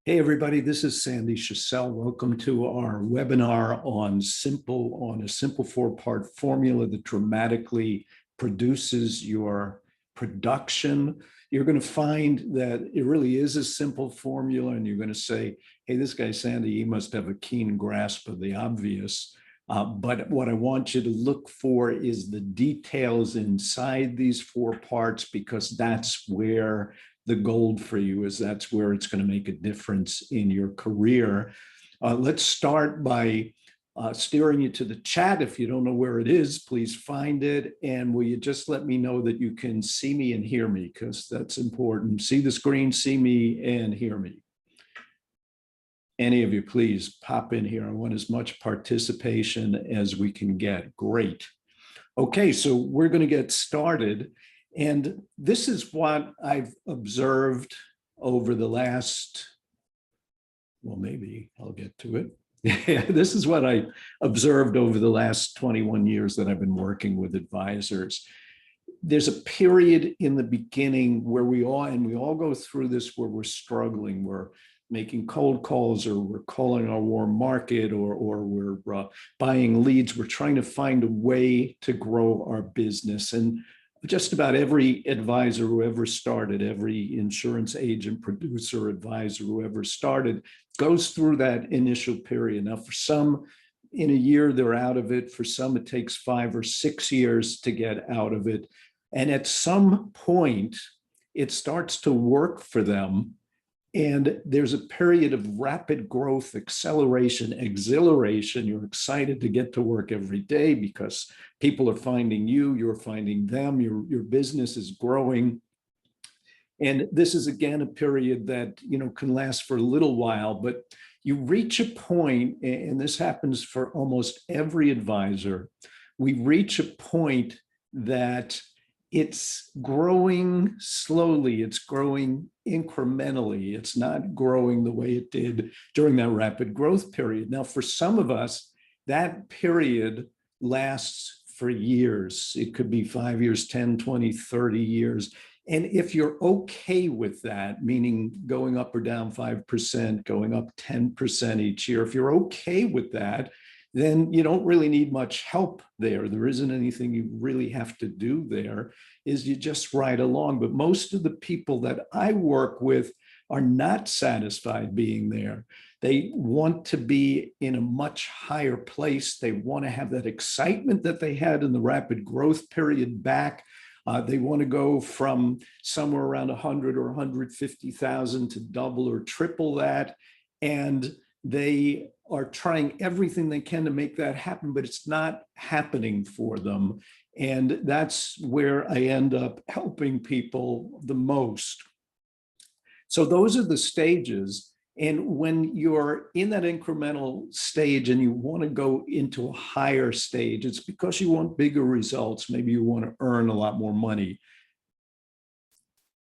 Hey everybody, this is Sandy Schussel. Welcome to our webinar on a simple four-part formula that dramatically produces your production. You're going to find that it really is a simple formula, and you're going to say, hey, this guy Sandy, he must have a keen grasp of the obvious. But what I want you to look for is the details inside these four parts, because that's where the gold for you is. That's where it's going to make a difference in your career. Let's start by steering you to the chat. If you don't know where it is, please find it. And will you just let me know that you can see me and hear me, because that's important. See the screen, see me, and hear me. Any of you, please pop in here. I want as much participation as we can get. Great. Okay, so we're going to get started. And this is what I've observed over the last, well, maybe I'll get to it. Yeah, this is what I observed over the last 21 years that I've been working with advisors. There's a period in the beginning where we all go through this, where we're struggling. We're making cold calls, or we're calling our warm market, or we're buying leads. We're trying to find a way to grow our business. And just about every advisor who ever started, every insurance agent, producer, advisor who ever started, goes through that initial period. Now, for some, in a year, they're out of it. For some, it takes 5 or 6 years to get out of it. And at some point, it starts to work for them. And there's a period of rapid growth, acceleration, exhilaration. You're excited to get to work every day because people are finding you, you're finding them, your business is growing. And this is, again, a period that, can last for a little while, but you reach a point, and this happens for almost every advisor. We reach a point that it's growing slowly, it's growing incrementally. It's not growing the way it did during that rapid growth period. Now, for some of us, that period lasts for years. It could be 5 years, 10, 20, 30 years. And if you're okay with that, meaning going up or down 5%, going up 10% each year, if you're okay with that, then you don't really need much help there. There isn't anything you really have to do there, is you just ride along. But most of the people that I work with are not satisfied being there. They want to be in a much higher place. They want to have that excitement that they had in the rapid growth period back. They want to go from somewhere around 100 or 150,000 to double or triple that. And they are trying everything they can to make that happen, but it's not happening for them. And that's where I end up helping people the most. So those are the stages. And when you're in that incremental stage and you want to go into a higher stage, it's because you want bigger results. Maybe you want to earn a lot more money.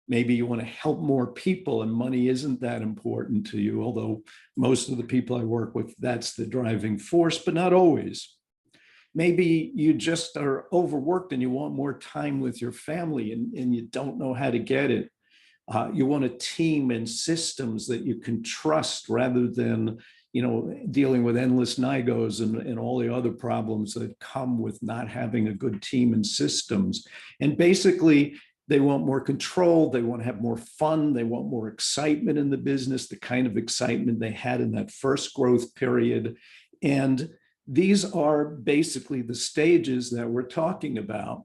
Maybe you want to help more people, and money isn't that important to you, although most of the people I work with, that's the driving force, but not always. Maybe you just are overworked and you want more time with your family, and you don't know how to get it. You want a team and systems that you can trust, rather than dealing with endless NIGOs and all the other problems that come with not having a good team and systems. And basically, they want more control. They want to have more fun. They want more excitement in the business, the kind of excitement they had in that first growth period. And these are basically the stages that we're talking about.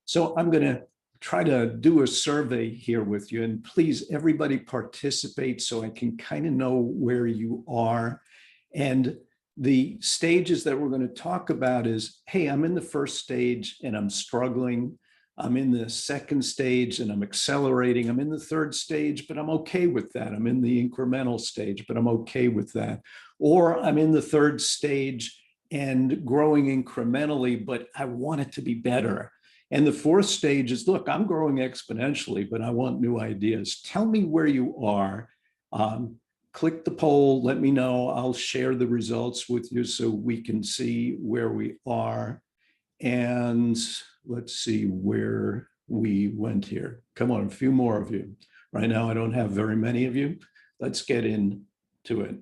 So I'm going to try to do a survey here with you. And please, everybody participate so I can kind of know where you are. And the stages that we're going to talk about is, hey, I'm in the first stage and I'm struggling. I'm in the second stage and I'm accelerating. I'm in the third stage, but I'm okay with that. I'm in the incremental stage, but I'm okay with that. Or I'm in the third stage and growing incrementally, but I want it to be better. And the fourth stage is, look, I'm growing exponentially, but I want new ideas. Tell me where you are. Click the poll, let me know. I'll share the results with you so we can see where we are. And let's see where we went here. Come on, a few more of you. Right now, I don't have very many of you. Let's get into it.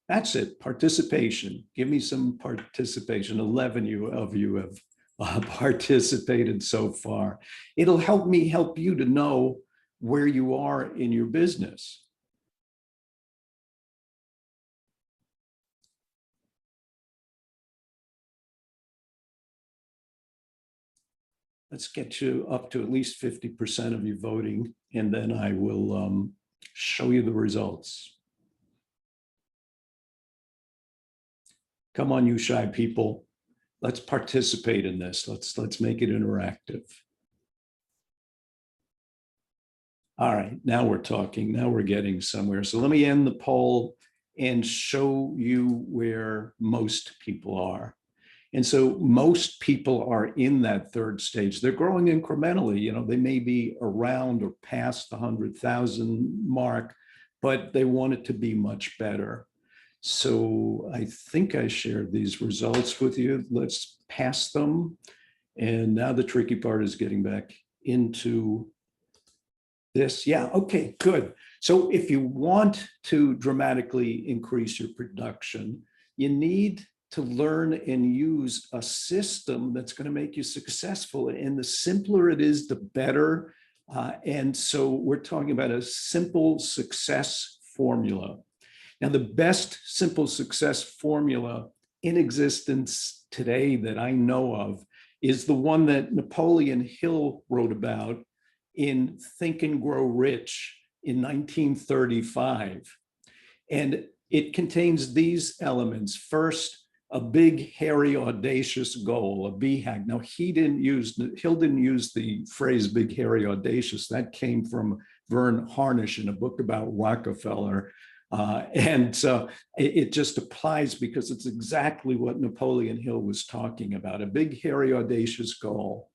That's it, participation. Give me some participation. 11 of you have participated so far. It'll help me help you to know where you are in your business. Let's get you up to at least 50% of you voting, and then I will show you the results. Come on, you shy people. Let's participate in this. Let's make it interactive. All right, now we're talking. Now we're getting somewhere. So let me end the poll and show you where most people are. And so most people are in that third stage. They're growing incrementally. You know, they may be around or past the 100,000 mark, but they want it to be much better. So I think I shared these results with you. Let's pass them. And now the tricky part is getting back into this. Yeah, okay, good. So if you want to dramatically increase your production, you need to learn and use a system that's going to make you successful. And the simpler it is, the better. And so we're talking about a simple success formula. Now, the best simple success formula in existence today that I know of is the one that Napoleon Hill wrote about in Think and Grow Rich in 1935. And it contains these elements. First, a big, hairy, audacious goal, a BHAG. Now, Hill didn't use the phrase big, hairy, audacious. That came from Vern Harnish in a book about Rockefeller. And so it just applies because it's exactly what Napoleon Hill was talking about, a big, hairy, audacious goal.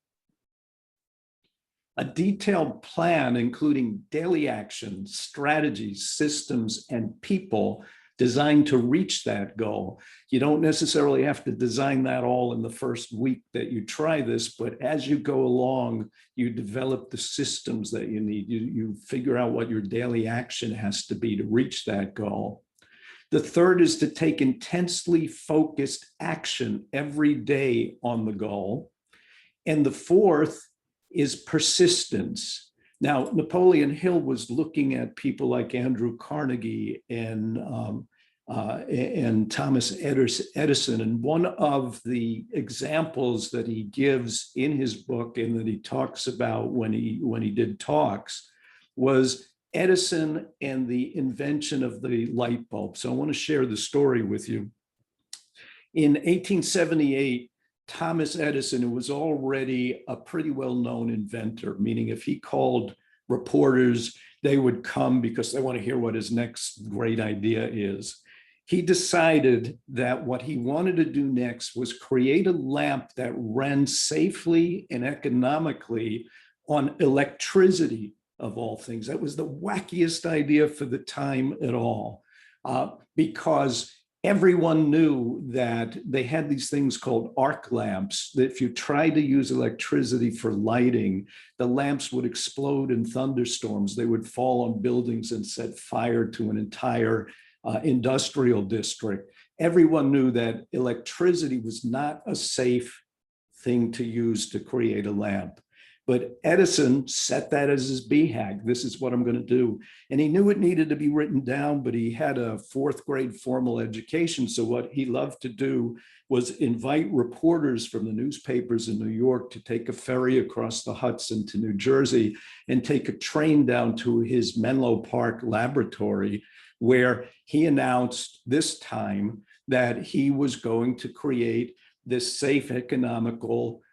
A detailed plan, including daily actions, strategies, systems, and people designed to reach that goal. You don't necessarily have to design that all in the first week that you try this, but as you go along, you develop the systems that you need. You figure out what your daily action has to be to reach that goal. The third is to take intensely focused action every day on the goal. And the fourth is persistence. Now, Napoleon Hill was looking at people like Andrew Carnegie and Thomas Edison. And one of the examples that he gives in his book and that he talks about when he did talks was Edison and the invention of the light bulb. So I want to share the story with you. In 1878, Thomas Edison, who was already a pretty well-known inventor, meaning if he called reporters, they would come because they want to hear what his next great idea is. He decided that what he wanted to do next was create a lamp that ran safely and economically on electricity, of all things. That was the wackiest idea for the time at all, because everyone knew that they had these things called arc lamps, that if you tried to use electricity for lighting, the lamps would explode in thunderstorms. They would fall on buildings and set fire to an entire industrial district. Everyone knew that electricity was not a safe thing to use to create a lamp. But Edison set that as his BHAG. This is what I'm going to do. And he knew it needed to be written down, but he had a fourth grade formal education. So what he loved to do was invite reporters from the newspapers in New York to take a ferry across the Hudson to New Jersey and take a train down to his Menlo Park laboratory, where he announced this time that he was going to create this safe, economical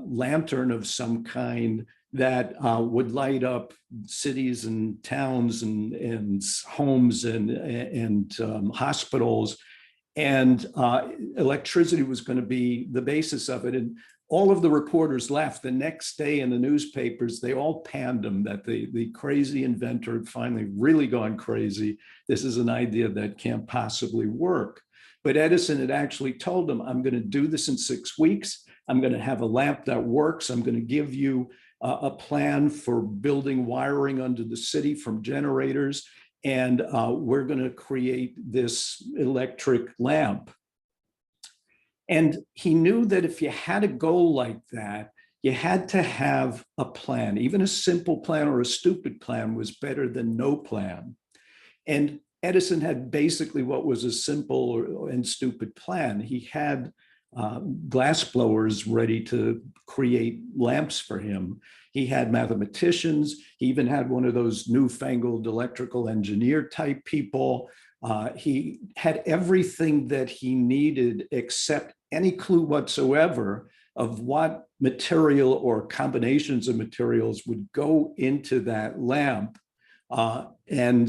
lantern of some kind that would light up cities and towns and homes and hospitals. And electricity was going to be the basis of it. And all of the reporters left. The next day in the newspapers, they all panned him that the crazy inventor had finally really gone crazy. This is an idea that can't possibly work. But Edison had actually told him, I'm going to do this in 6 weeks. I'm going to have a lamp that works. I'm going to give you a plan for building wiring under the city from generators, and we're going to create this electric lamp. And he knew that if you had a goal like that, you had to have a plan. Even a simple plan or a stupid plan was better than no plan. And Edison had basically what was a simple and stupid plan. He had glass blowers ready to create lamps for him. He had mathematicians. He even had one of those newfangled electrical engineer type people. He had everything that he needed except any clue whatsoever of what material or combinations of materials would go into that lamp. And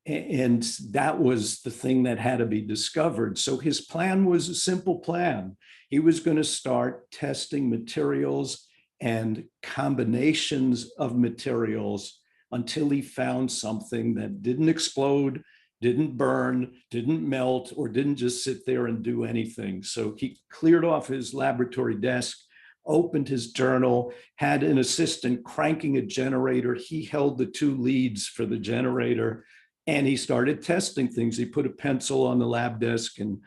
that was the thing that had to be discovered. So his plan was a simple plan. He was going to start testing materials and combinations of materials until he found something that didn't explode, didn't burn, didn't melt, or didn't just sit there and do anything. So he cleared off his laboratory desk, opened his journal, had an assistant cranking a generator. He held the two leads for the generator, and he started testing things. He put a pencil on the lab desk, and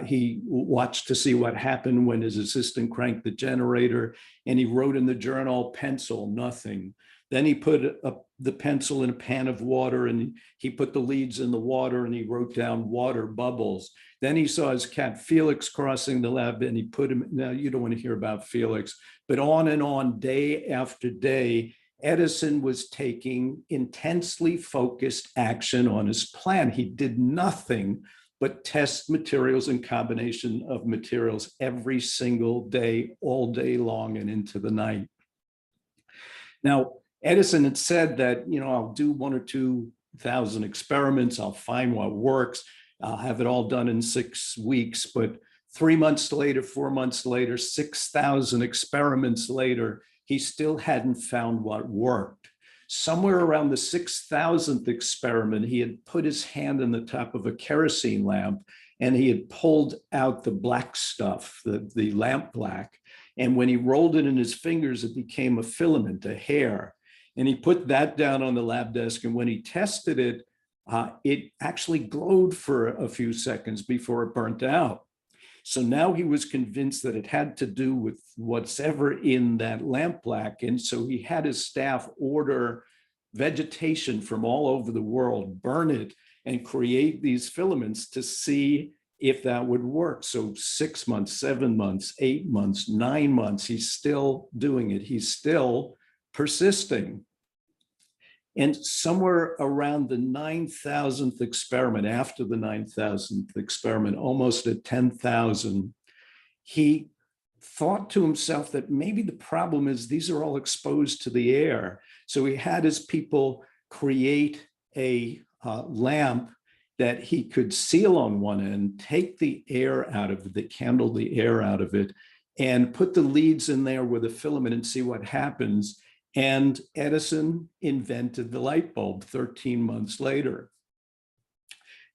he watched to see what happened when his assistant cranked the generator, and he wrote in the journal, pencil, nothing. Then he put the pencil in a pan of water, and he put the leads in the water, and he wrote down water bubbles. Then he saw his cat Felix crossing the lab, and he put him, now you don't want to hear about Felix, but on and on, day after day, Edison was taking intensely focused action on his plan. He did nothing but test materials and combination of materials every single day, all day long and into the night. Now, Edison had said that, I'll do 1,000 or 2,000 experiments. I'll find what works. I'll have it all done in 6 weeks. But 3 months later, 4 months later, 6,000 experiments later, he still hadn't found what worked. Somewhere around the 6,000th experiment, he had put his hand in the top of a kerosene lamp, and he had pulled out the black stuff, the lamp black. And when he rolled it in his fingers, it became a filament, a hair. And he put that down on the lab desk. And when he tested it, it actually glowed for a few seconds before it burnt out. So now he was convinced that it had to do with what's ever in that lamp black. And so he had his staff order vegetation from all over the world, burn it, and create these filaments to see if that would work. So 6 months, 7 months, 8 months, 9 months, he's still doing it. He's still persisting. And somewhere around the 9,000th experiment, after the 9,000th experiment, almost at 10,000, he thought to himself that maybe the problem is these are all exposed to the air. So he had his people create a lamp that he could seal on one end, take the air out of it, the candle, the air out of it, and put the leads in there with a filament and see what happens. And Edison invented the light bulb 13 months later.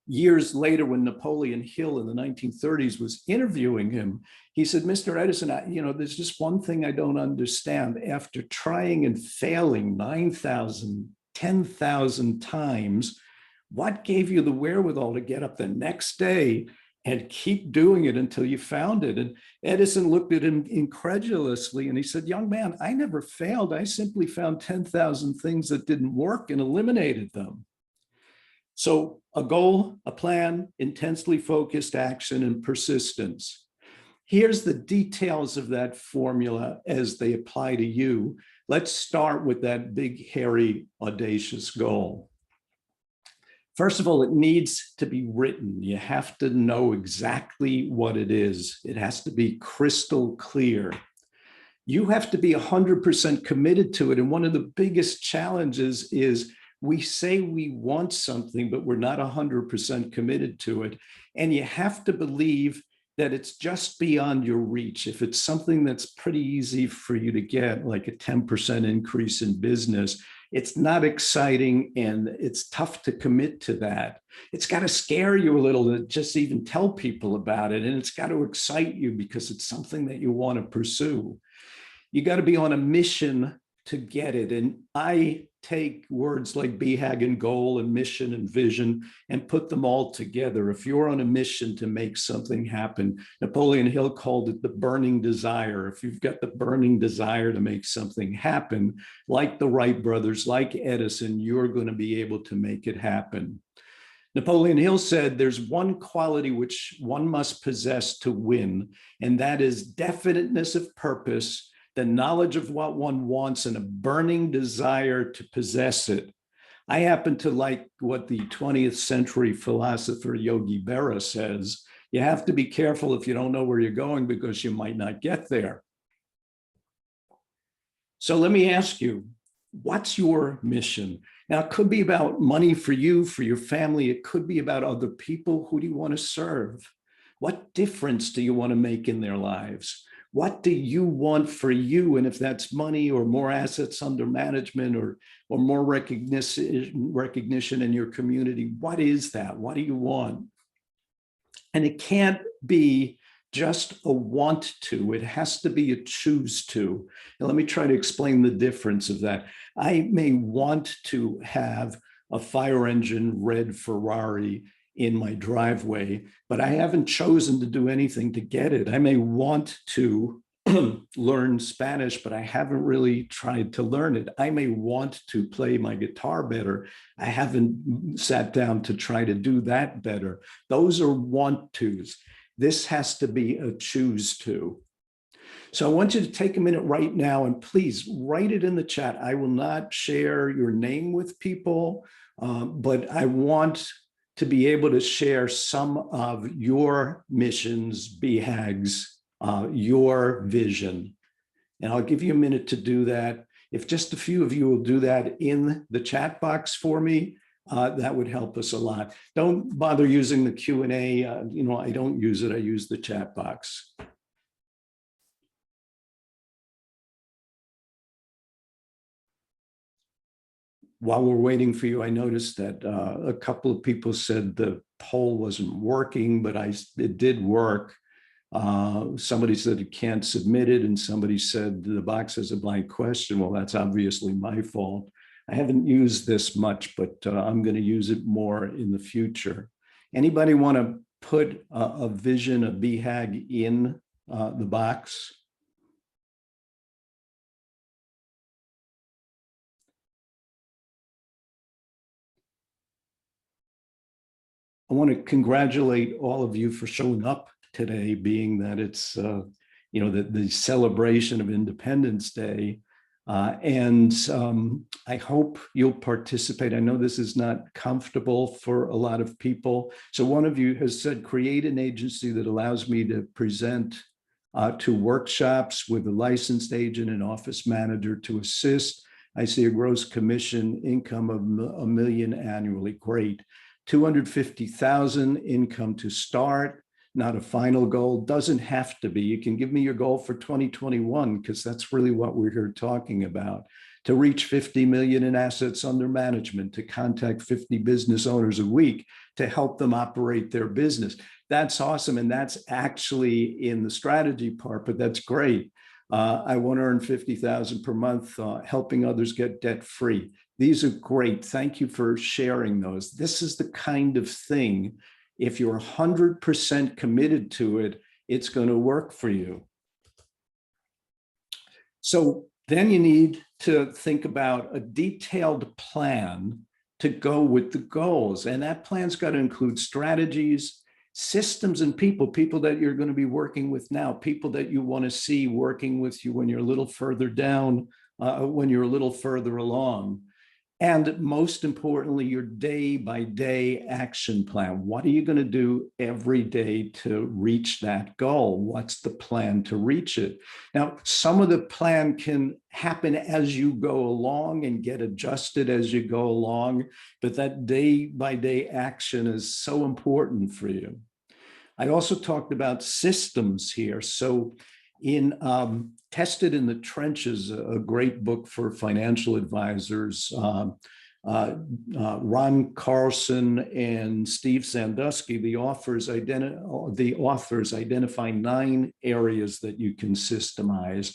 Years later, when Napoleon Hill in the 1930s was interviewing him, he said, Mr. Edison, there's just one thing I don't understand. After trying and failing 9,000, 10,000 times, what gave you the wherewithal to get up the next day and keep doing it until you found it? And Edison looked at him incredulously and he said, young man, I never failed. I simply found 10,000 things that didn't work and eliminated them. So a goal, a plan, intensely focused action, and persistence. Here's the details of that formula as they apply to you. Let's start with that big, hairy, audacious goal. First of all, it needs to be written. You have to know exactly what it is. It has to be crystal clear. You have to be 100% committed to it. And one of the biggest challenges is we say we want something, but we're not 100% committed to it. And you have to believe that it's just beyond your reach. If it's something that's pretty easy for you to get, like a 10% increase in business, it's not exciting and it's tough to commit to that. It's got to scare you a little to just even tell people about it. And it's got to excite you because it's something that you want to pursue. you got to be on a mission to get it. And I take words like BHAG and goal and mission and vision and put them all together. If you're on a mission to make something happen, Napoleon Hill called it the burning desire. If you've got the burning desire to make something happen, like the Wright brothers, like Edison, you're going to be able to make it happen. Napoleon Hill said there's one quality which one must possess to win, and that is definiteness of purpose, the knowledge of what one wants, and a burning desire to possess it. I happen to like what the 20th century philosopher Yogi Berra says. You have to be careful if you don't know where you're going, because you might not get there. So let me ask you, what's your mission? Now, it could be about money for you, for your family. It could be about other people. Who do you want to serve? What difference do you want to make in their lives? What do you want for you? And if that's money or more assets under management or more recognition in your community, what is that? What do you want? And it can't be just a want to, it has to be a choose to. And let me try to explain the difference of that. I may want to have a fire engine red Ferrari in my driveway, but I haven't chosen to do anything to get it. I may want to learn Spanish, but I haven't really tried to learn it. I may want to play my guitar better. I haven't sat down to try to do that better. Those are want tos. This has to be a choose to. So I want you to take a minute right now and please write it in the chat. I will not share your name with people, but I want to be able to share some of your missions, BHAGs, your vision. And I'll give you a minute to do that. If just a few of you will do that in the chat box for me, that would help us a lot. Don't bother using the Q&A. I don't use it. I use the chat box. While we're waiting for you, I noticed that a couple of people said the poll wasn't working, but it did work. Somebody said you can't submit it, and somebody said the box has a blank question. Well, that's obviously my fault. I haven't used this much, but I'm going to use it more in the future. Anybody want to put a vision, a BHAG in the box? I want to congratulate all of you for showing up today, being that it's the celebration of Independence Day. I hope you'll participate. I know this is not comfortable for a lot of people. So one of you has said, create an agency that allows me to present to workshops with a licensed agent and office manager to assist. I see a gross commission income of $1 million annually. Great. 250,000 income to start. Not a final goal, doesn't have to be. You can give me your goal for 2021, because that's really what we're here talking about. To reach 50 million in assets under management, to contact 50 business owners a week, to help them operate their business. That's awesome. And that's actually in the strategy part, but that's great. I want to earn 50,000 per month, helping others get debt free. These are great. Thank you for sharing those. This is the kind of thing, if you're 100% committed to it, it's going to work for you. So then you need to think about a detailed plan to go with the goals. And that plan's got to include strategies, systems, and people that you're going to be working with now, people that you want to see working with you when you're a little further down, when you're a little further along. And most importantly, your day-by-day action plan. What are you going to do every day to reach that goal? What's the plan to reach it? Now, some of the plan can happen as you go along and get adjusted as you go along, but that day-by-day action is so important for you. I also talked about systems here. So in Tested in the Trenches, a great book for financial advisors, Ron Carlson and Steve Sandusky, the authors identify 9 areas that you can systemize.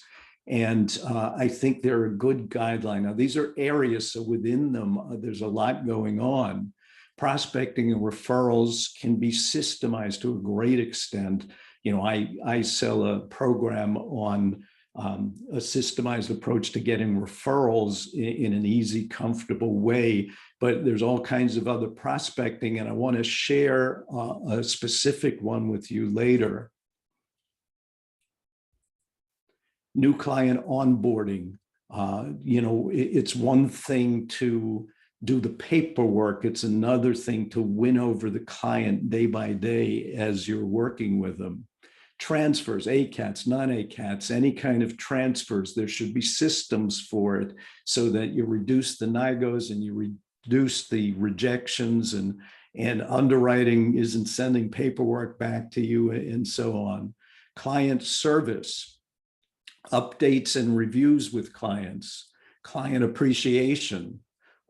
And I think they're a good guideline. Now, these are areas, so within them, there's a lot going on. Prospecting and referrals can be systemized to a great extent. I sell a program on a systemized approach to getting referrals in an easy, comfortable way. But there's all kinds of other prospecting, and I want to share a specific one with you later. New client onboarding. It's one thing to do the paperwork. It's another thing to win over the client day by day as you're working with them. Transfers, ACATs, non-ACATs, any kind of transfers, there should be systems for it so that you reduce the NIGOs and you reduce the rejections, and underwriting isn't sending paperwork back to you and so on. Client service, updates and reviews with clients, client appreciation,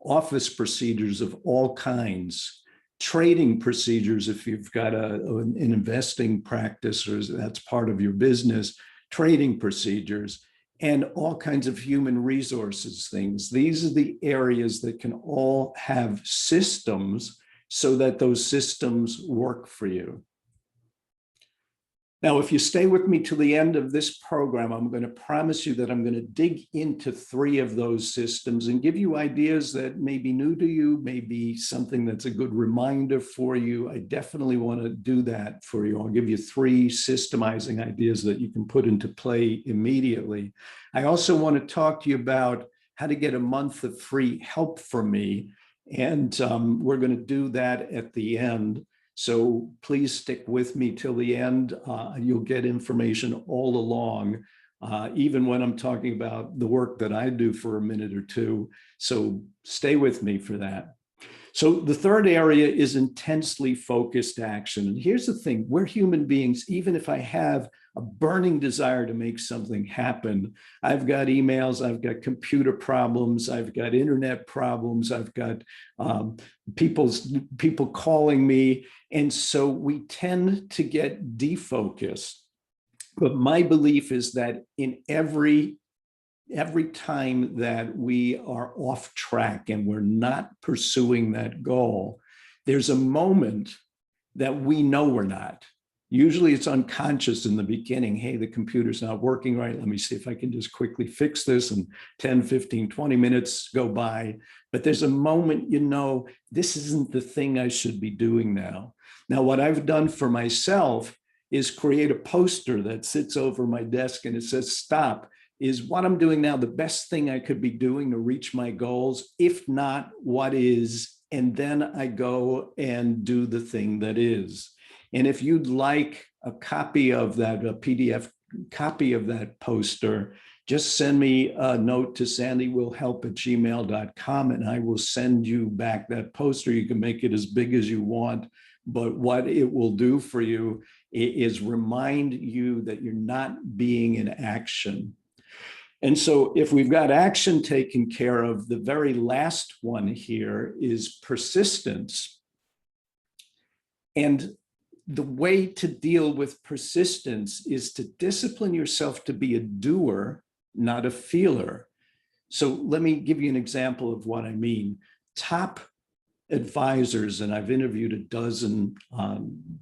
office procedures of all kinds, trading procedures if you've got an investing practice or that's part of your business, trading procedures, and all kinds of human resources things. These are the areas that can all have systems so that those systems work for you. Now, if you stay with me to the end of this program, I'm going to promise you that I'm going to dig into 3 of those systems and give you ideas that may be new to you, maybe something that's a good reminder for you. I definitely want to do that for you. I'll give you 3 systemizing ideas that you can put into play immediately. I also want to talk to you about how to get a month of free help from me. And we're going to do that at the end. So please stick with me till the end. You'll get information all along, even when I'm talking about the work that I do for a minute or two. So stay with me for that. So the third area is intensely focused action. And here's the thing, we're human beings. Even if I have a burning desire to make something happen, I've got emails, I've got computer problems, I've got internet problems, I've got people calling me. And so we tend to get defocused. But my belief is that in every time that we are off track and we're not pursuing that goal, there's a moment that we know we're not. Usually it's unconscious in the beginning. Hey, the computer's not working right. Let me see if I can just quickly fix this. And 10, 15, 20 minutes go by. But there's a moment, this isn't the thing I should be doing now. Now, what I've done for myself is create a poster that sits over my desk and it says, stop. Is what I'm doing now the best thing I could be doing to reach my goals? If not, what is? And then I go and do the thing that is. And if you'd like a copy of that, a PDF copy of that poster, just send me a note to sandywillhelp@gmail.com and I will send you back that poster. You can make it as big as you want, but what it will do for you is remind you that you're not being in action. And so if we've got action taken care of, the very last one here is persistence. And the way to deal with persistence is to discipline yourself to be a doer, not a feeler. So let me give you an example of what I mean. Top advisors, and I've interviewed a dozen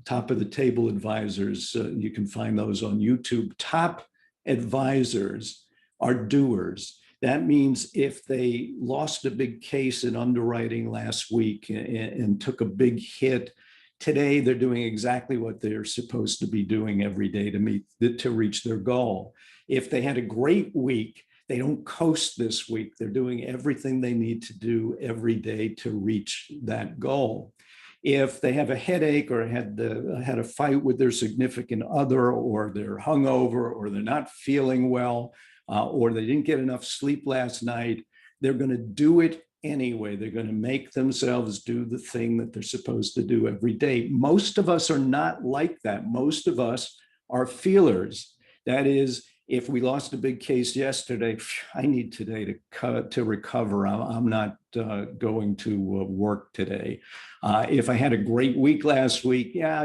top of the table advisors. You can find those on YouTube. Top advisors are doers. That means if they lost a big case in underwriting last week and took a big hit, today they're doing exactly what they're supposed to be doing every day to reach their goal. If they had a great week, they don't coast this week. They're doing everything they need to do every day to reach that goal. If they have a headache or had a fight with their significant other, or they're hungover, or they're not feeling well, or they didn't get enough sleep last night, they're going to do it anyway. They're going to make themselves do the thing that they're supposed to do every day. Most of us are not like that. Most of us are feelers. That is, if we lost a big case yesterday, I need today to recover. I'm not going to work today. If I had a great week last week, yeah,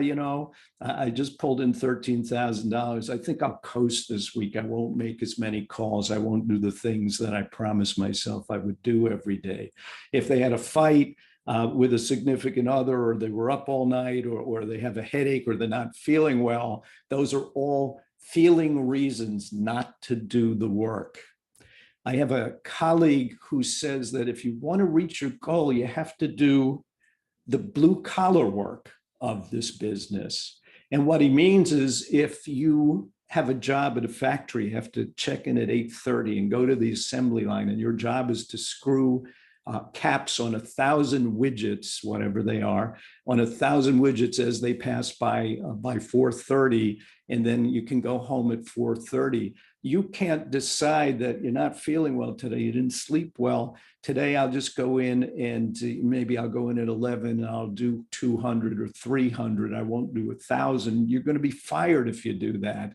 I just pulled in $13,000. I think I'll coast this week. I won't make as many calls. I won't do the things that I promised myself I would do every day. If they had a fight with a significant other, or they were up all night, or they have a headache, or they're not feeling well, those are all feeling reasons not to do the work. I have a colleague who says that if you want to reach your goal, you have to do the blue collar work of this business. And what he means is, if you have a job at a factory, you have to check in at 8:30 and go to the assembly line, and your job is to screw caps on 1,000 widgets, whatever they are, on 1,000 widgets as they pass by 4:30, and then you can go home at 4:30. You can't decide that you're not feeling well today, you didn't sleep well. Today, I'll just go in, and maybe I'll go in at 11 and I'll do 200 or 300. I won't do 1,000. You're going to be fired if you do that.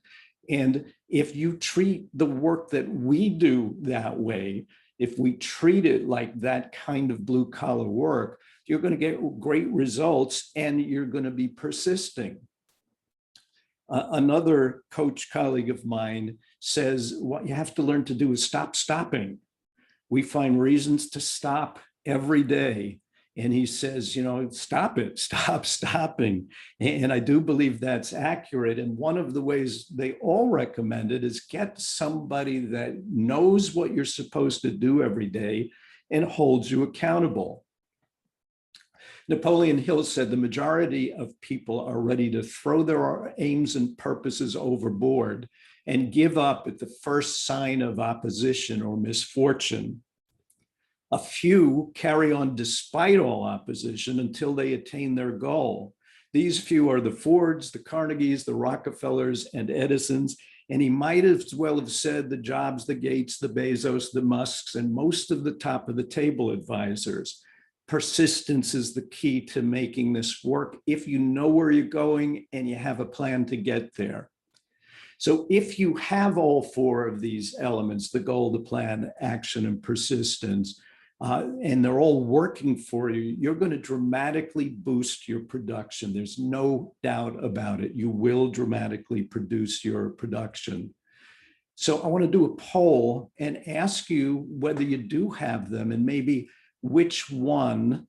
And if you treat the work that we do that way, if we treat it like that kind of blue collar work, you're going to get great results, and you're going to be persisting. Another coach colleague of mine says, what you have to learn to do is stop stopping. We find reasons to stop every day. And he says, stop it, stop stopping. And I do believe that's accurate. And one of the ways they all recommend it is get somebody that knows what you're supposed to do every day and holds you accountable. Napoleon Hill said the majority of people are ready to throw their aims and purposes overboard and give up at the first sign of opposition or misfortune. A few carry on despite all opposition until they attain their goal. These few are the Fords, the Carnegies, the Rockefellers, and Edisons. And he might as well have said the Jobs, the Gates, the Bezos, the Musks, and most of the top of the table advisors. Persistence is the key to making this work if you know where you're going and you have a plan to get there. So if you have all four of these elements, the goal, the plan, action, and persistence, and they're all working for you, you're going to dramatically boost your production. There's no doubt about it. You will dramatically produce your production. So I want to do a poll and ask you whether you do have them, and maybe which one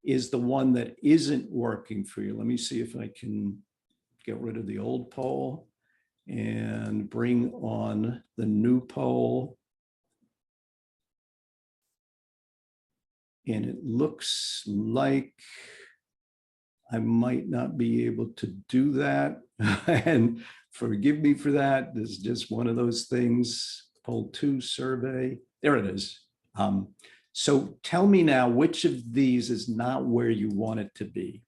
is the one that isn't working for you. Let me see if I can get rid of the old poll and bring on the new poll. And it looks like I might not be able to do that. And forgive me for that. This is just one of those things. Poll 2 survey. There it is. So tell me now, which of these is not where you want it to be?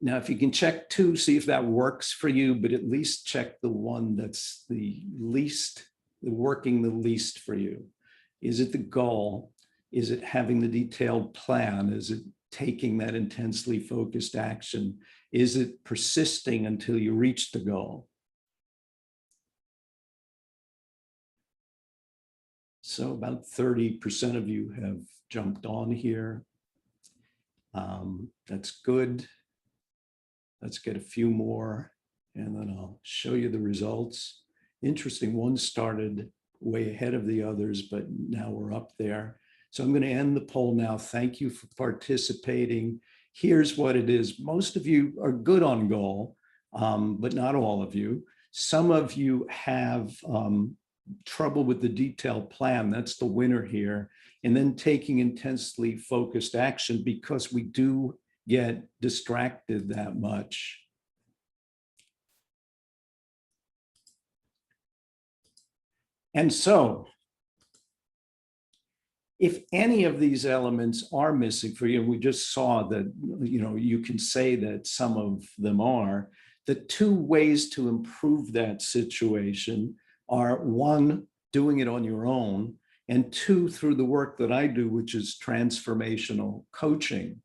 Now, if you can check 2, see if that works for you, but at least check the one that's the least, working the least for you. Is it the goal? Is it having the detailed plan? Is it taking that intensely focused action? Is it persisting until you reach the goal? So about 30% of you have jumped on here. That's good. Let's get a few more, and then I'll show you the results. Interesting, one started way ahead of the others, but now we're up there. So I'm going to end the poll now. Thank you for participating. Here's what it is. Most of you are good on goal, but not all of you. Some of you have trouble with the detailed plan. That's the winner here. And then taking intensely focused action, because we do get distracted that much. And so, if any of these elements are missing for you, and we just saw that, you can say that some of them are, the 2 ways to improve that situation are, 1, doing it on your own, and 2, through the work that I do, which is transformational coaching.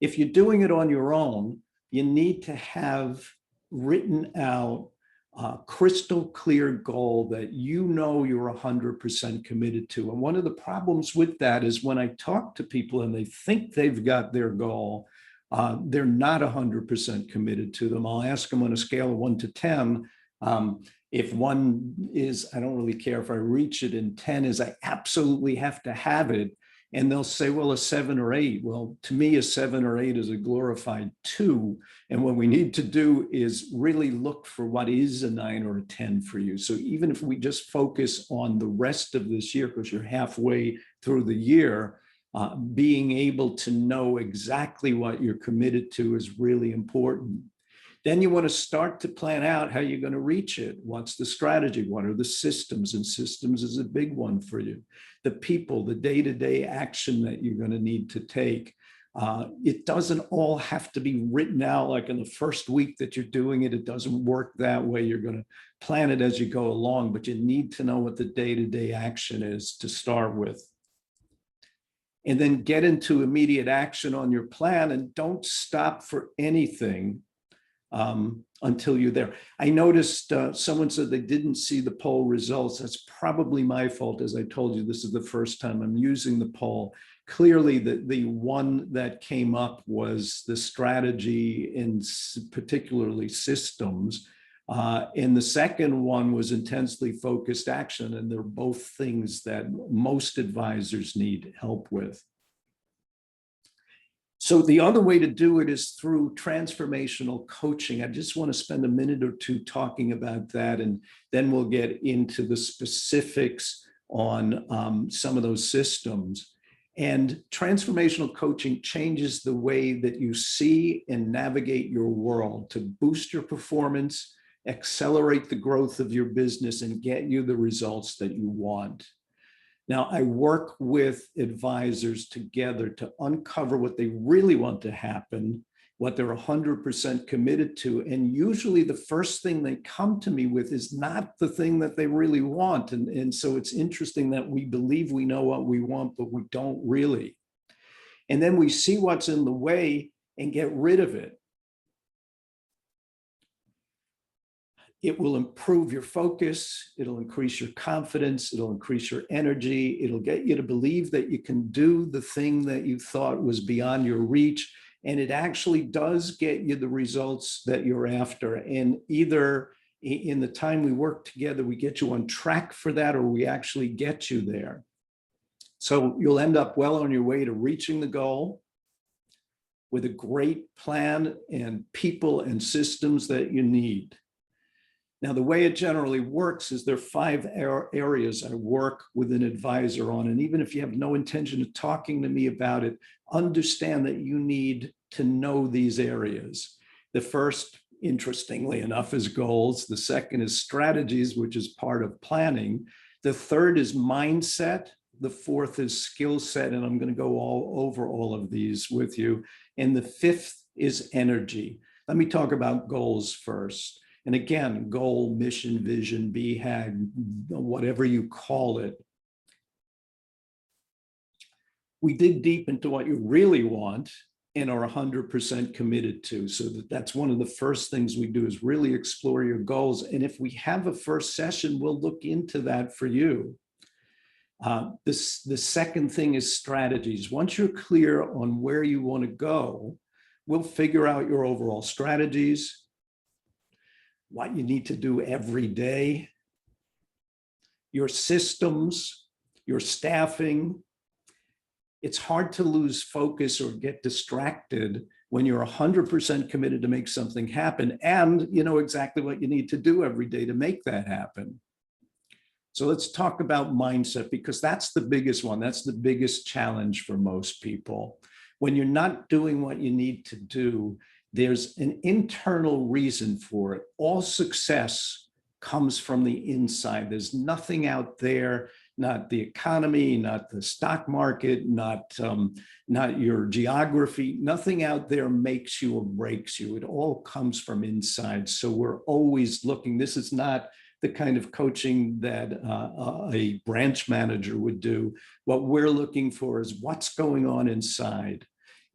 If you're doing it on your own, you need to have written out crystal clear goal that you know you're 100% committed to. And one of the problems with that is when I talk to people and they think they've got their goal, they're not 100% committed to them. I'll ask them on a scale of 1 to 10. If 1 is, I don't really care if I reach it, and 10 is, I absolutely have to have it. And they'll say, well, a 7 or 8. Well, to me, a 7 or 8 is a glorified 2. And what we need to do is really look for what is a 9 or a 10 for you. So even if we just focus on the rest of this year, because you're halfway through the year, being able to know exactly what you're committed to is really important. Then you want to start to plan out how you're going to reach it. What's the strategy? What are the systems? And systems is a big one for you. The people, the day-to-day action that you're going to need to take. It doesn't all have to be written out like in the first week that you're doing it. It doesn't work that way. You're going to plan it as you go along, but you need to know what the day-to-day action is to start with. And then get into immediate action on your plan, and don't stop for anything until you're there. I noticed someone said they didn't see the poll results. That's probably my fault. As I told you, this is the first time I'm using the poll. Clearly, the one that came up was the strategy and particularly systems. And the second one was intensely focused action. And they're both things that most advisors need help with. So the other way to do it is through transformational coaching. I just want to spend a minute or two talking about that, and then we'll get into the specifics on some of those systems. And transformational coaching changes the way that you see and navigate your world to boost your performance, accelerate the growth of your business, and get you the results that you want. Now, I work with advisors together to uncover what they really want to happen, what they're 100% committed to. And usually the first thing they come to me with is not the thing that they really want. And so it's interesting that we believe we know what we want, but we don't really. And then we see what's in the way and get rid of it. It will improve your focus. It'll increase your confidence. It'll increase your energy. It'll get you to believe that you can do the thing that you thought was beyond your reach. And it actually does get you the results that you're after. And either in the time we work together, we get you on track for that, or we actually get you there. So you'll end up well on your way to reaching the goal with a great plan and people and systems that you need. Now, the way it generally works is there are 5 areas I work with an advisor on. And even if you have no intention of talking to me about it, understand that you need to know these areas. The first, interestingly enough, is goals. The second is strategies, which is part of planning. The third is mindset. The fourth is skill set. And I'm going to go over all of these with you. And the fifth is energy. Let me talk about goals first. And again, goal, mission, vision, BHAG, whatever you call it. We dig deep into what you really want and are 100% committed to. So that's one of the first things we do is really explore your goals. And if we have a first session, we'll look into that for you. The second thing is strategies. Once you're clear on where you want to go, we'll figure out your overall strategies, what you need to do every day, your systems, your staffing. It's hard to lose focus or get distracted when you're 100% committed to make something happen and you know exactly what you need to do every day to make that happen. So let's talk about mindset, because that's the biggest one. That's the biggest challenge for most people. When you're not doing what you need to do, there's an internal reason for it. All success comes from the inside. There's nothing out there, not the economy, not the stock market, not your geography. Nothing out there makes you or breaks you. It all comes from inside. So we're always looking. This is not the kind of coaching that a branch manager would do. What we're looking for is what's going on inside.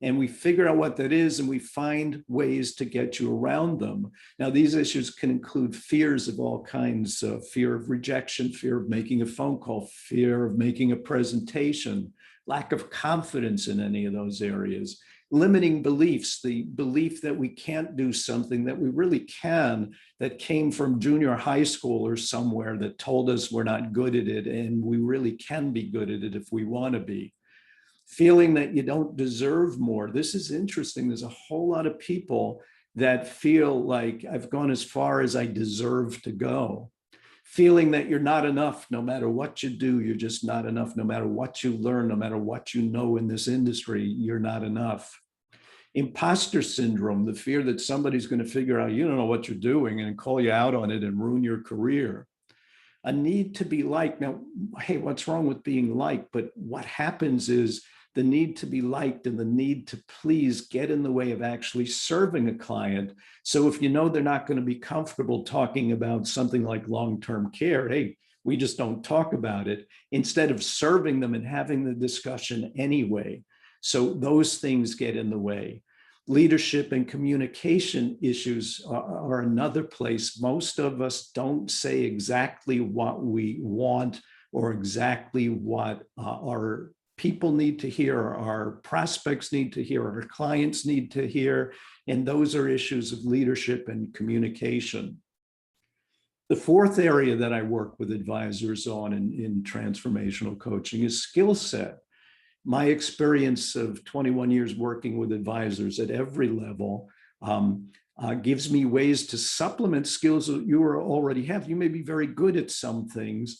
and we figure out what that is, and we find ways to get you around them. Now, these issues can include fears of all kinds, fear of rejection, fear of making a phone call, fear of making a presentation, lack of confidence in any of those areas, limiting beliefs, the belief that we can't do something that we really can, that came from junior high school or somewhere that told us we're not good at it, and we really can be good at it if we want to be. Feeling that you don't deserve more. This is interesting. There's a whole lot of people that feel like I've gone as far as I deserve to go. Feeling that you're not enough, no matter what you do, you're just not enough. No matter what you learn, no matter what you know in this industry, you're not enough. Imposter syndrome, the fear that somebody's going to figure out you don't know what you're doing and call you out on it and ruin your career. A need to be liked. Now, hey, what's wrong with being liked? But what happens is the need to be liked and the need to please get in the way of actually serving a client. So if you know they're not going to be comfortable talking about something like long-term care, hey, we just don't talk about it, instead of serving them and having the discussion anyway. So those things get in the way. Leadership and communication issues are another place. Most of us don't say exactly what we want or exactly what our people need to hear, our prospects need to hear, our clients need to hear, and those are issues of leadership and communication. The fourth area that I work with advisors on in transformational coaching is skill set. My experience of 21 years working with advisors at every level gives me ways to supplement skills that you already have. You may be very good at some things.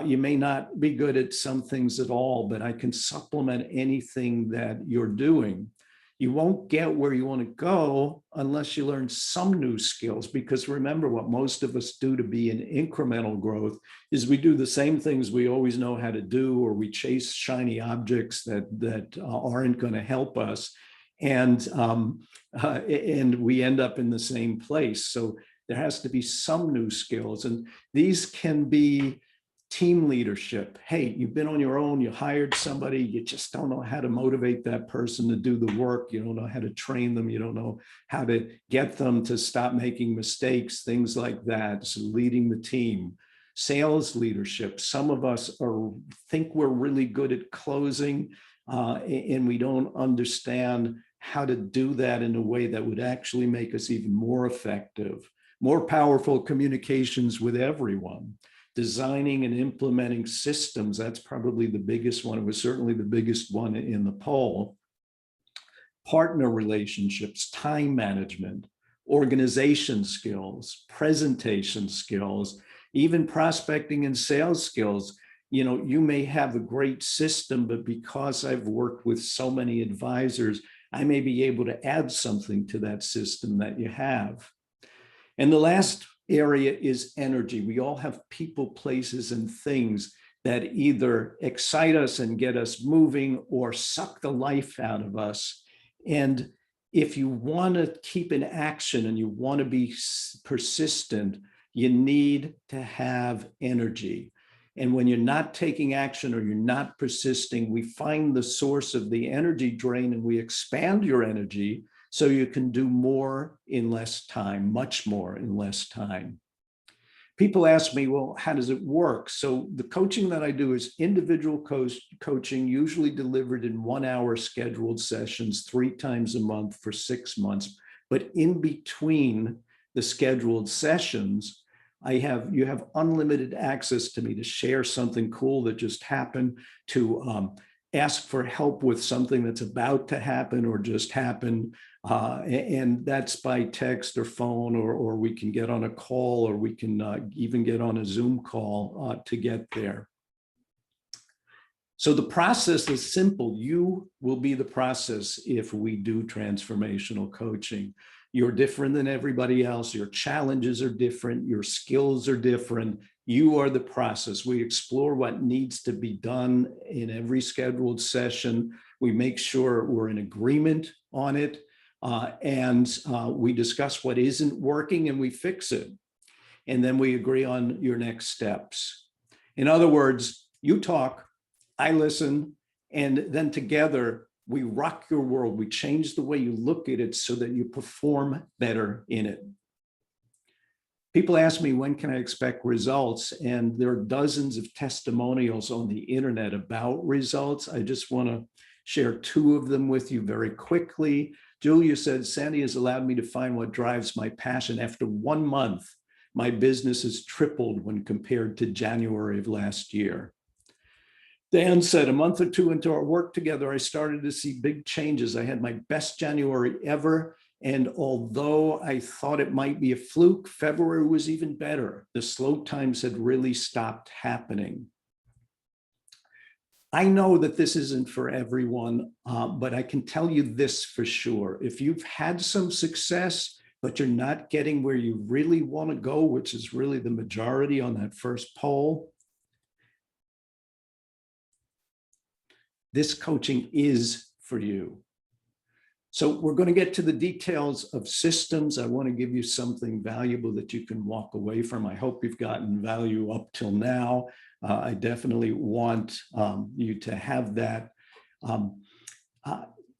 You may not be good at some things at all, but I can supplement anything that you're doing. You won't get where you want to go unless you learn some new skills, because remember, what most of us do to be in incremental growth is we do the same things we always know how to do, or we chase shiny objects that aren't going to help us, and we end up in the same place. So there has to be some new skills, and these can be team leadership. Hey, you've been on your own, you hired somebody, you just don't know how to motivate that person to do the work, you don't know how to train them, you don't know how to get them to stop making mistakes, things like that. So leading the team. Sales leadership. Some of us think we're really good at closing, and we don't understand how to do that in a way that would actually make us even more effective. More powerful communications with everyone. Designing and implementing systems, that's probably the biggest one. It was certainly the biggest one in the poll. Partner relationships, time management, organization skills, presentation skills, even prospecting and sales skills. You know, you may have a great system, but because I've worked with so many advisors, I may be able to add something to that system that you have. And the last area is energy. We all have people, places, and things that either excite us and get us moving or suck the life out of us. And if you want to keep in action and you want to be persistent, you need to have energy. And when you're not taking action or you're not persisting, we find the source of the energy drain and we expand your energy so you can do more in less time, much more in less time. People ask me, well, how does it work? So the coaching that I do is individual coaching, usually delivered in 1 hour scheduled sessions 3 times a month for 6 months. But in between the scheduled sessions, you have unlimited access to me to share something cool that just happened, to ask for help with something that's about to happen or just happened. And that's by text or phone, or we can get on a call, or we can even get on a Zoom call to get there. So the process is simple. You will be the process if we do transformational coaching. You're different than everybody else. Your challenges are different. Your skills are different. You are the process. We explore what needs to be done in every scheduled session. We make sure we're in agreement on it. And we discuss what isn't working and we fix it. And then we agree on your next steps. In other words, you talk, I listen, and then together We rock your world. We change the way you look at it so that you perform better in it. People ask me, when can I expect results? And there are dozens of testimonials on the internet about results. I just want to share two of them with you very quickly. Julia said, Sandy has allowed me to find what drives my passion. After 1 month, my business has tripled when compared to January of last year. Dan said, a month or two into our work together, I started to see big changes. I had my best January ever. And although I thought it might be a fluke, February was even better. The slow times had really stopped happening. I know that this isn't for everyone, but I can tell you this for sure. If you've had some success, but you're not getting where you really want to go, which is really the majority on that first poll, this coaching is for you. So we're going to get to the details of systems. I want to give you something valuable that you can walk away from. I hope you've gotten value up till now. I definitely want you to have that.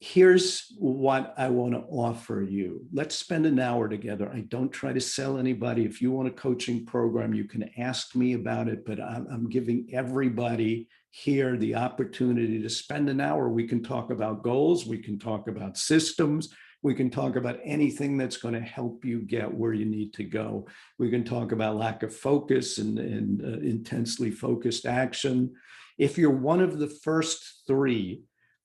Here's what I want to offer you. Let's spend an hour together. I don't try to sell anybody. If you want a coaching program, you can ask me about it, but I'm giving everybody here the opportunity to spend an hour. We can talk about goals. We can talk about systems. We can talk about anything that's going to help you get where you need to go. We can talk about lack of focus and intensely focused action. If you're one of the first three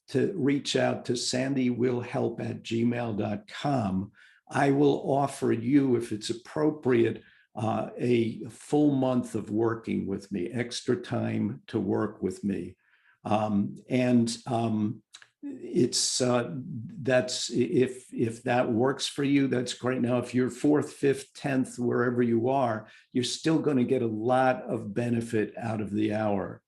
to reach out to sandywillhelp@gmail.com, I will offer you, if it's appropriate, a full month of working with me, extra time to work with me. That's, if that works for you, that's great. Now, if you're fourth, fifth, 10th, wherever you are, you're still going to get a lot of benefit out of the hour.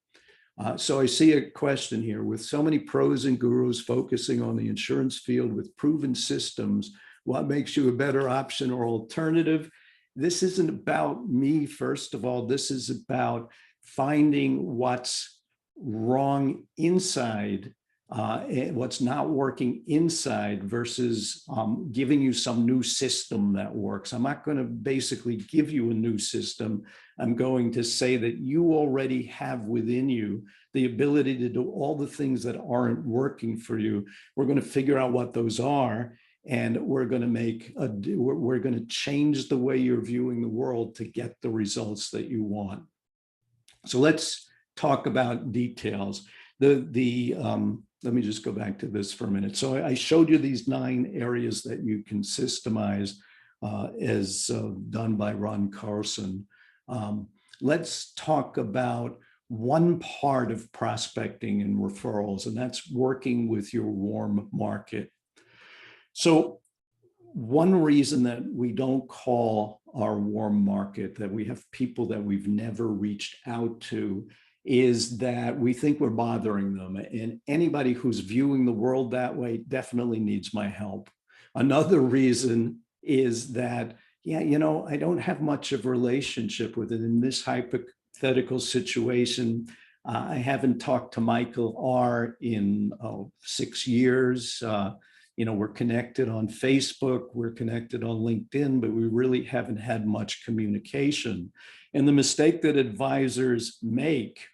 So I see a question here. With so many pros and gurus focusing on the insurance field with proven systems, what makes you a better option or alternative? This isn't about me, first of all. This is about finding what's wrong inside, what's not working inside versus giving you some new system that works. I'm not going to basically give you a new system. I'm going to say that you already have within you the ability to do all the things that aren't working for you. We're going to figure out what those are, and we're going to change the way you're viewing the world to get the results that you want. So let's talk about details. Let me just go back to this for a minute. So I showed you these 9 areas that you can systemize as done by Ron Carlson. Let's talk about one part of prospecting and referrals, and that's working with your warm market. So one reason that we don't call our warm market, that we have people that we've never reached out to, is that we think we're bothering them. And anybody who's viewing the world that way definitely needs my help. Another reason is that, yeah, you know, I don't have much of a relationship with it. In this hypothetical situation, I haven't talked to Michael R. in 6 years. You know, we're connected on Facebook, we're connected on LinkedIn, but we really haven't had much communication. And the mistake that advisors make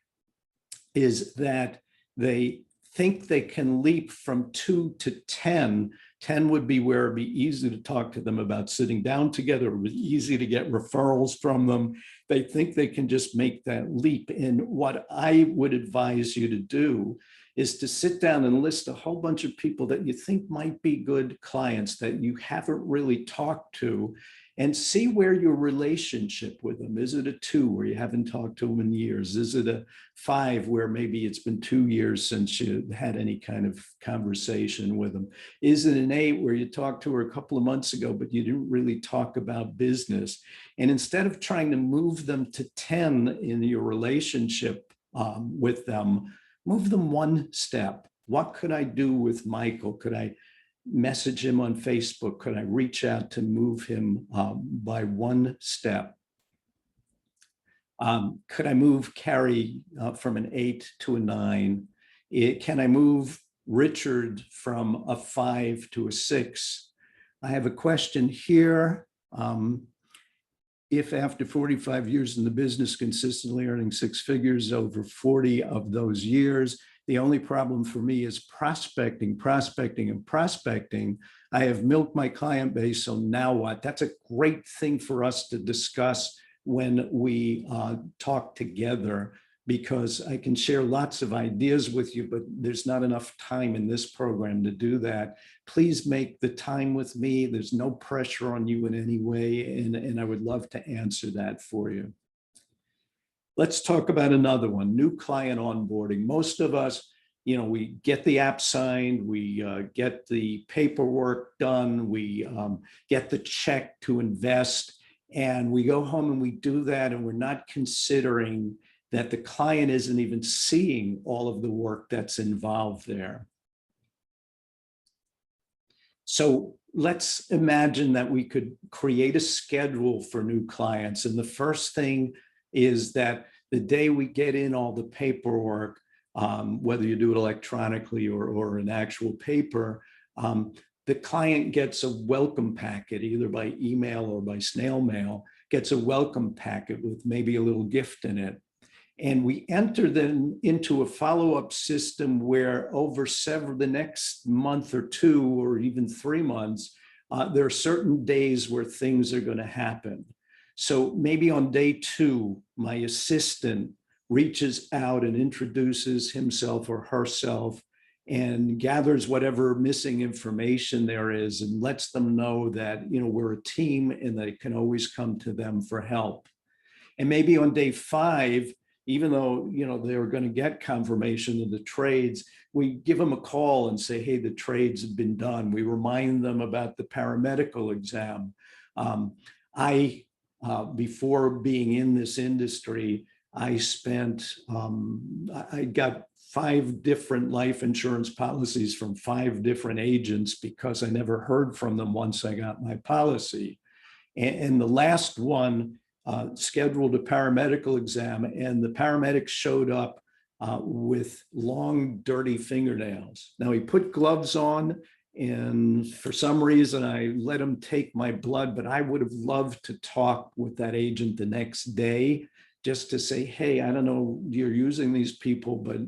is that they think they can leap from 2 to 10. 10 would be where it'd be easy to talk to them about sitting down together. It was easy to get referrals from them. They think they can just make that leap. And what I would advise you to do is to sit down and list a whole bunch of people that you think might be good clients that you haven't really talked to, and see where your relationship with them. Is it a 2 where you haven't talked to them in years? Is it a 5 where maybe it's been 2 years since you had any kind of conversation with them? Is it an 8 where you talked to her a couple of months ago, but you didn't really talk about business? And instead of trying to move them to 10 in your relationship with them, move them one step. What could I do with Michael? Could I message him on Facebook? Could I reach out to move him by one step? Could I move Carrie from an 8 to a 9? Can I move Richard from a 5 to a 6. I have a question here. If after 45 years in the business, consistently earning 6 figures over 40 of those years, the only problem for me is prospecting, and prospecting. I have milked my client base, so now what? That's a great thing for us to discuss when we talk together, because I can share lots of ideas with you, but there's not enough time in this program to do that. Please make the time with me. There's no pressure on you in any way, and I would love to answer that for you. Let's talk about another one, new client onboarding. Most of us, we get the app signed, we get the paperwork done, we get the check to invest, and we go home and we do that, and we're not considering that the client isn't even seeing all of the work that's involved there. So let's imagine that we could create a schedule for new clients. And the first thing is that the day we get in all the paperwork, whether you do it electronically or in actual paper, the client gets a welcome packet, either by email or by snail mail, gets a welcome packet with maybe a little gift in it. And we enter them into a follow-up system where over the next month or 2 or even 3 months, there are certain days where things are going to happen. So maybe on day 2, my assistant reaches out and introduces himself or herself and gathers whatever missing information there is and lets them know that, we're a team and they can always come to them for help. And maybe on day 5, even though, they're going to get confirmation of the trades, we give them a call and say, hey, the trades have been done. We remind them about the paramedical exam. Before being in this industry, I got 5 different life insurance policies from 5 different agents because I never heard from them once I got my policy. And the last one scheduled a paramedical exam, and the paramedic showed up with long, dirty fingernails. Now, he put gloves on, and for some reason, I let him take my blood, but I would have loved to talk with that agent the next day just to say, hey, I don't know, you're using these people, but,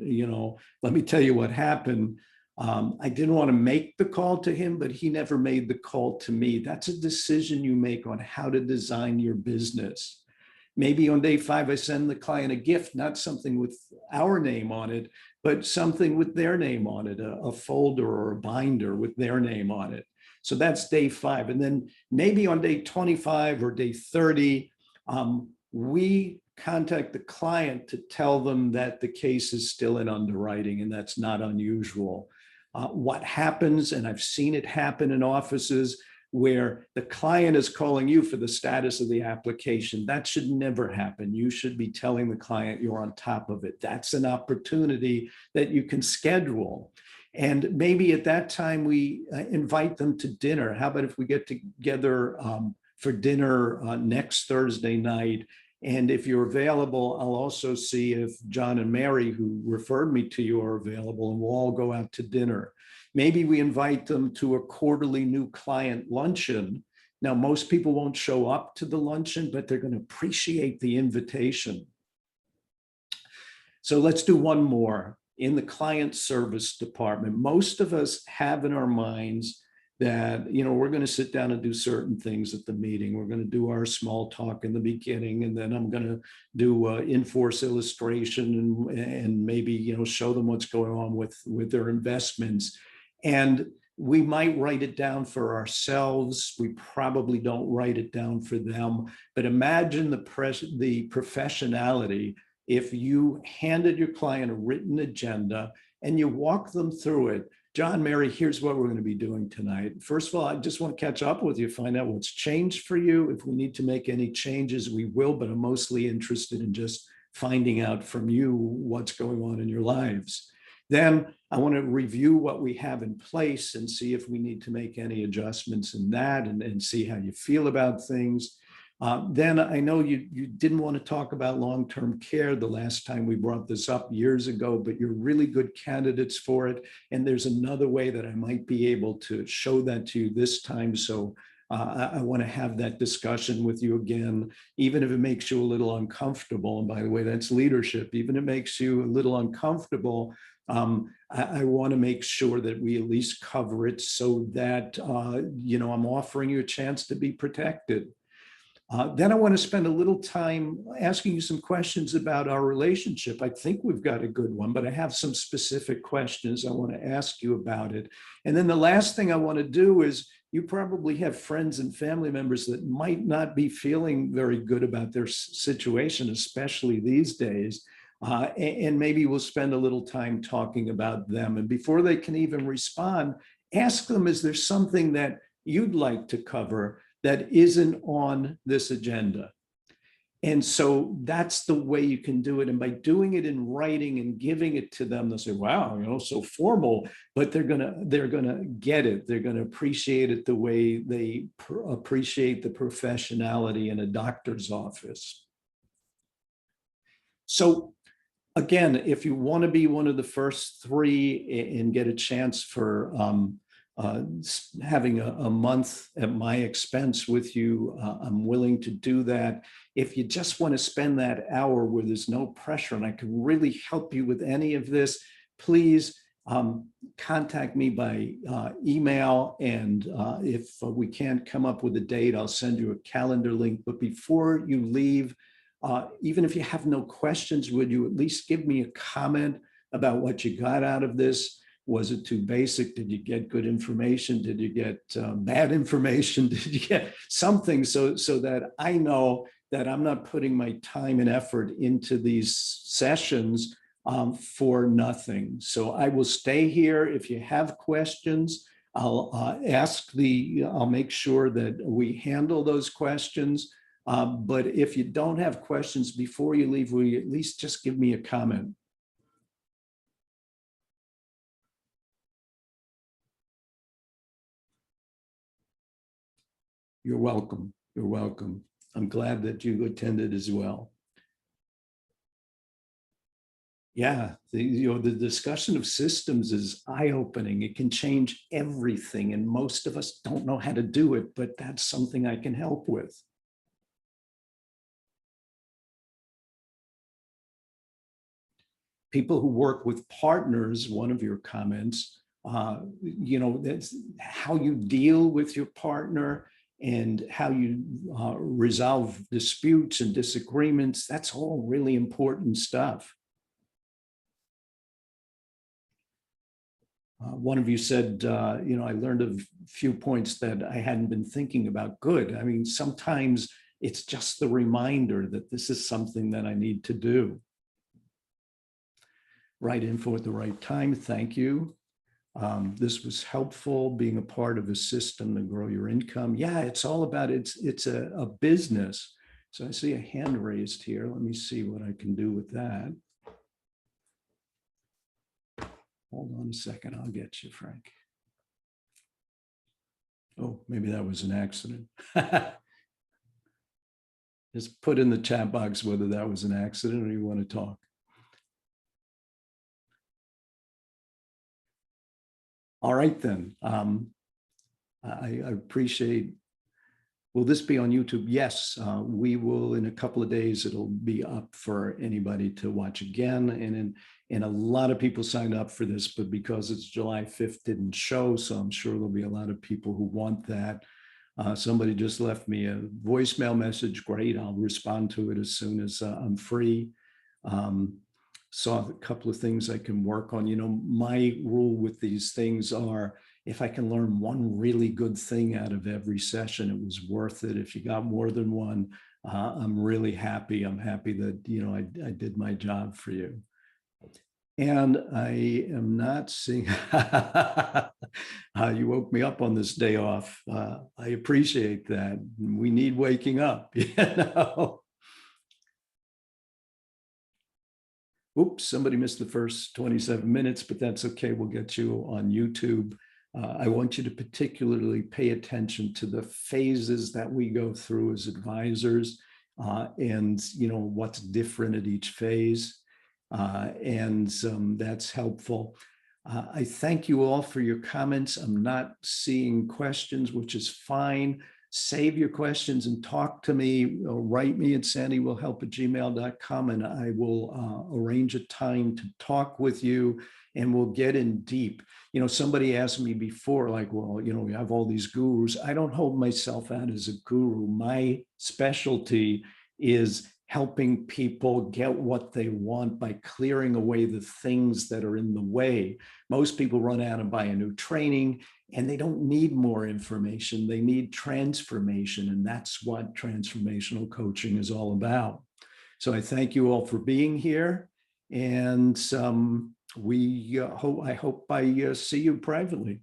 let me tell you what happened. I didn't want to make the call to him, but he never made the call to me. That's a decision you make on how to design your business. Maybe on day 5, I send the client a gift, not something with our name on it, but something with their name on it, a folder or a binder with their name on it. So that's day 5. And then maybe on day 25 or day 30, we contact the client to tell them that the case is still in underwriting, and that's not unusual. What happens, and I've seen it happen in offices where the client is calling you for the status of the application. That should never happen. You should be telling the client you're on top of it. That's an opportunity that you can schedule. And maybe at that time, we invite them to dinner. How about if we get together for dinner next Thursday night? And if you're available, I'll also see if John and Mary, who referred me to you, are available, and we'll all go out to dinner. Maybe we invite them to a quarterly new client luncheon. Now, most people won't show up to the luncheon, but they're going to appreciate the invitation. So let's do one more. In the client service department, most of us have in our minds that, we're going to sit down and do certain things at the meeting. We're going to do our small talk in the beginning, and then I'm going to do in-force illustration and maybe, show them what's going on with their investments. And we might write it down for ourselves. We probably don't write it down for them. But imagine the professionality if you handed your client a written agenda and you walk them through it. John, Mary, here's what we're going to be doing tonight. First of all, I just want to catch up with you, find out what's changed for you. If we need to make any changes, we will, but I'm mostly interested in just finding out from you what's going on in your lives. Then I want to review what we have in place and see if we need to make any adjustments in that, and see how you feel about things. Then I know you didn't want to talk about long-term care the last time we brought this up years ago, but you're really good candidates for it. And there's another way that I might be able to show that to you this time. So I want to have that discussion with you again, even if it makes you a little uncomfortable. And by the way, that's leadership. Even if it makes you a little uncomfortable, I want to make sure that we at least cover it so that, I'm offering you a chance to be protected. Then I want to spend a little time asking you some questions about our relationship. I think we've got a good one, but I have some specific questions I want to ask you about it. And then the last thing I want to do is, you probably have friends and family members that might not be feeling very good about their situation, especially these days. And maybe we'll spend a little time talking about them. And before they can even respond, ask them, is there something that you'd like to cover that isn't on this agenda? And so that's the way you can do it. And by doing it in writing and giving it to them, they'll say, wow, so formal, but they're gonna get it. They're gonna appreciate it the way they appreciate the professionality in a doctor's office. So again, if you want to be one of the first three and get a chance for having a month at my expense with you, I'm willing to do that. If you just want to spend that hour where there's no pressure and I can really help you with any of this, please contact me by email. And if we can't come up with a date, I'll send you a calendar link. But before you leave, even if you have no questions, would you at least give me a comment about what you got out of this? Was it too basic? Did you get good information? Did you get bad information? Did you get something so that I know that I'm not putting my time and effort into these sessions for nothing? So I will stay here. If you have questions, I'll make sure that we handle those questions. But if you don't have questions before you leave, will you at least just give me a comment? You're welcome. You're welcome. I'm glad that you attended as well. Yeah, the discussion of systems is eye-opening. It can change everything, and most of us don't know how to do it, but that's something I can help with. People who work with partners, one of your comments, that's how you deal with your partner and how you resolve disputes and disagreements. That's all really important stuff. One of you said, I learned a few points that I hadn't been thinking about. Good. I mean, sometimes it's just the reminder that this is something that I need to do. Right info at the right time. Thank you. This was helpful, being a part of a system to grow your income. Yeah, it's all about it's a business. So I see a hand raised here. Let me see what I can do with that. Hold on a second. I'll get you, Frank. Oh, maybe that was an accident. Just put in the chat box whether that was an accident or you want to talk. All right, then. I appreciate. Will this be on YouTube? Yes, we will. In a couple of days, it'll be up for anybody to watch again. And a lot of people signed up for this, but because it's July 5th, didn't show. So I'm sure there'll be a lot of people who want that. Somebody just left me a voicemail message. Great, I'll respond to it as soon as I'm free. Saw a couple of things I can work on. My rule with these things are, if I can learn one really good thing out of every session, it was worth it. If you got more than one, I'm really happy. I'm happy that, I did my job for you. And I am not seeing, you woke me up on this day off. I appreciate that. We need waking up, Oops, somebody missed the first 27 minutes, but that's okay. We'll get you on YouTube. I want you to particularly pay attention to the phases that we go through as advisors, and what's different at each phase, and that's helpful. I thank you all for your comments. I'm not seeing questions, which is fine. Save your questions and talk to me. Write me at sandywillhelp@gmail.com, and I will arrange a time to talk with you, and we'll get in deep. Somebody asked me before, like, well, we have all these gurus. I don't hold myself out as a guru. My specialty is helping people get what they want by clearing away the things that are in the way. Most people run out and buy a new training, and they don't need more information. They need transformation, and that's what transformational coaching is all about. So I thank you all for being here, and I hope I see you privately.